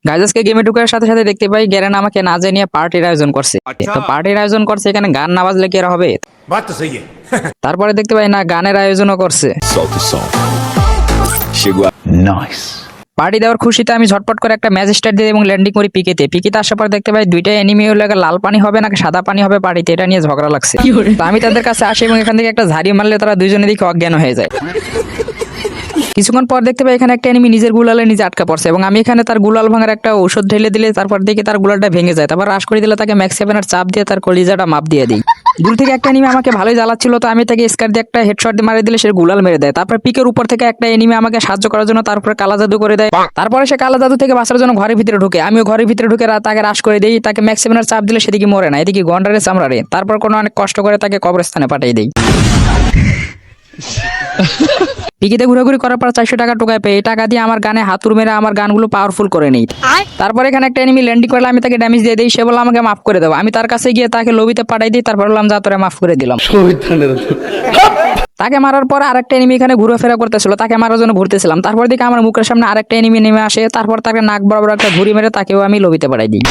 Guys আজকে গেমে ঢুকার সাথে সাথে দেখতে পাই গ্যারেন আমাকে না জানিয়ে পার্টির আয়োজন করছে। তো পার্টির আয়োজন করছে, এখানে গান না বাজলে কি আর হবে? बात तो सही है। তারপরে দেখতে পাই না গানের আয়োজনও করছে। Solta o som. Chegou a. Nice. Party দেওয়ার খুশিতে আমি ঝটপট করে একটা ম্যাচ স্টার্ট দিই এবং ল্যান্ডিং করি পিকেতে আসার পর দেখতে পাই দুইটা এনিমি হলো, লাল পানি হবে নাকি সাদা পানি হবে পার্টিতে, এটা নিয়ে ঝগড়া লাগছে। তো আমি তাদের কাছে আসি এবং এখান থেকে একটা ঝাড়ি মারলে তারা দুইজনে দিকে অজ্ঞান হয়ে যায়। কিছুক্ষণ পর দেখতে পাই এখানে একটা এনিমি নিজের গুলালে নিজে আটকা পড়ছে এবং আমি এখানে তার গুলাল ভাঙার একটা ঔষধ ঢেলে দিলে তারপর দেখি তার গুলালটা ভেঙে যায়। তারপর রাশ করে দিলে তাকে ম্যাক্স 7 চাপ দিয়ে তার কলিজাটা মাপ দিয়ে দিই। দূর থেকে একটা এনিমি আমাকে ভালোই জ্বালাচ্ছিল, তো আমি তাকে স্কার দিয়ে একটা হেডশট দিয়ে মারি দিলে সে গুলাল মেরে দেয়। তারপর পিকের উপর থেকে একটা এনিমি আমাকে সাহায্য করার জন্য তারপরে কালা জাদু করে দেয়। তারপরে সে কালা জাদু থেকে বাঁচার জন্য ঘরের ভিতরে ঢুকে, আমিও ঘরের ভিতরে ঢুকে তাকে রাশ করে দিই। তাকে ম্যাক্স 7 চাপ দিলে সেদিকে মরে না, এদিকে গন্ডারে চামড়ারে। তারপর কোনো অনেক কষ্ট করে তাকে কবরস্থানে পাঠিয়ে দিই। পিকিতে ঘুরাঘুরি করার পর 400 টাকা টোকায় পেয়ে এই টাকা দিয়ে আমার গানে হাতুড় মেরে আমার গানগুলো পাওয়ারফুল করে নেই। তারপর এখানে একটা এনিমি ল্যান্ডিং করলে আমি তাকে ড্যামেজ দিয়ে দিই। সে বলল আমাকে মাফ করে দেবো। আমি তার কাছে গিয়ে তাকে লবিতে পাঠাই দিই। তারপর বললাম যা তোরে মাফ করে দিলাম। তাকে মারার পর আরেকটা এনিমি এখানে ঘুরেফেরা করতেছিল, তাকে মারার জন্য ঘুরতেছিলাম। তারপর দিকে আমার মুখের সামনে আরেকটা এনিমি নেমে আসে। তারপর তাকে নাক বরাবর একটা ঘুরি মেরে তাকেও আমি লবিতে পাঠাই দিই।